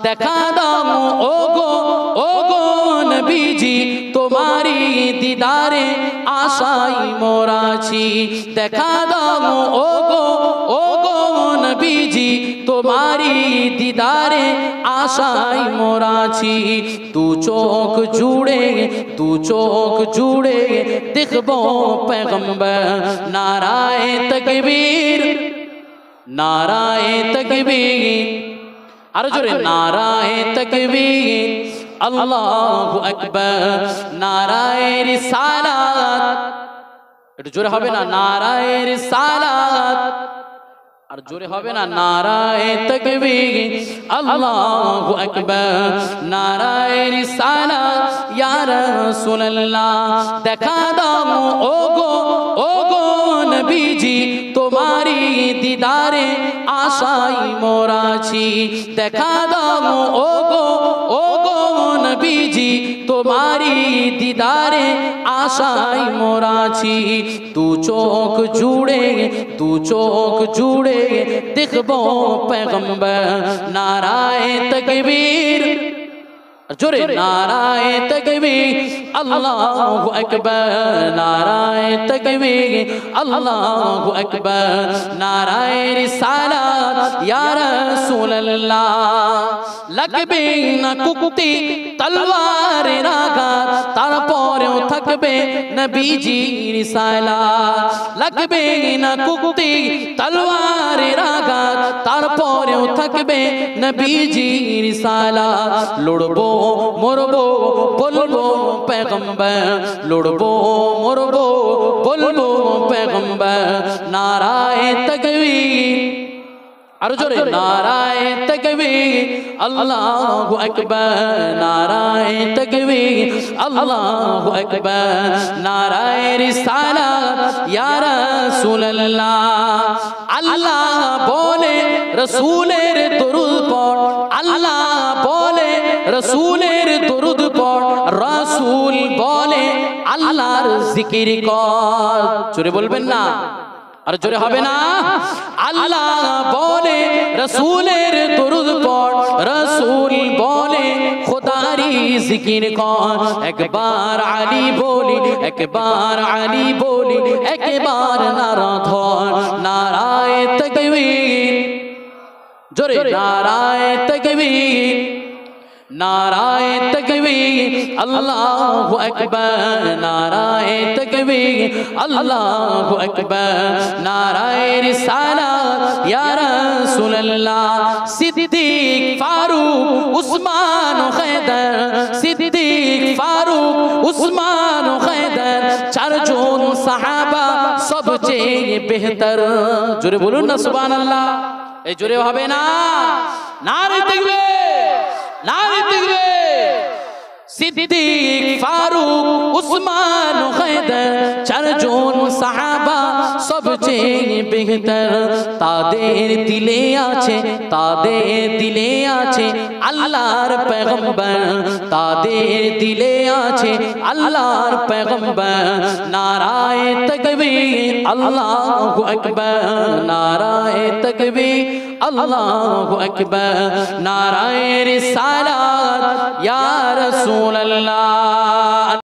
দেখা দাও ওগো নবীজি তোমারি দিদারে আশাই মোরাছি দেখা দাও ওগো নবীজি তোমারি দিদারে আশাই মোরাছি দু চোখ জুড়ে দেখবো पैगंबर नाराए तकबीर आरो जोरे नाराए तकबीर अल्लाहु अकबर नाराए रिसालात একটু জোরে হবে না নারায়ে রিসালাত আর জোরে হবে না নারায়ে তাকবীর আল্লাহু আকবার নারায়ে রিসালাত ইয়া রাসূলুল্লাহ দেখা দাও ওগো নবীজি তোমারি দিদারে আশাই মোরাছি দেখা দাও ওগো নবীজি তোমারি দিদারে আশাই মোরাছি দু চোখ জুড়ে দেখবো पैगंबर नाराए तकबीर जोरे नाराए तकबीर अल्लाहु अकबर नाराए तकबीर अल्लाहु अकबर नाराए रिसालत या रसूलल्लाह लगबे ना कुक्ति तलवारेर आघात तारपरेও থাকবে নবীজির রিসালাত লাগবে না কুক্তি তলোয়ারের আঘাত তারপরেও থাকবে নবীজির রিসালাত লড়বো মরবো বলবো पैगंबर লড়বো মরবো বলবো पैगंबर নারায়ে তাকবীর आरो जोरे नाराए तकबीर अल्लाहु अकबर नाराए तकबीर अल्लाहु अकबर नाराए रिसालत या रसूलल्लाह अल्लाह बोले रसूलेर दुरूद पढ़ अल्लाह बोले रसूलेर दुरूद पढ़ रसूल बोले अल्लाहर जिकिर कर जोरे बोलबेन ना আর জোরে হবে না আল্লাহ বলে রসুলের দরুদ পড় রসুল বলে খোদারি জিকির কর একবার আলী বলি একবার নারা ধর নারায়ে তাকবীর জোরে নারায়ে তাকবীর नाराए तकबीर अल्लाहु अकबर नाराए तकबीर अल्लाहु अकबर नाराए रिसालत या रसूलल्लाह सिद्दीक फारूक उस्मान हैदर सिद्दीक फारूक उस्मान हैदर चारজন সাহাবা সবচেয়ে বেহতর জোরে বলুন না সুবহানাল্লাহ এই জোরে হবে না নারে তাকবীর नारे तकबीर सिद्दीक फारूक उस्मान हैदर चारজন সাহাবা সবচেয়ে বেহতর তাদের দিলে আছে আল্লাহর पैगंबर তাদের দিলে আছে আল্লাহর पैगंबर নারায়ে তাকবীর আল্লাহু আকবার নারায়ে তাকবীর अल्लाहु अकबर नाराए रिसालत या रसूलल्लाह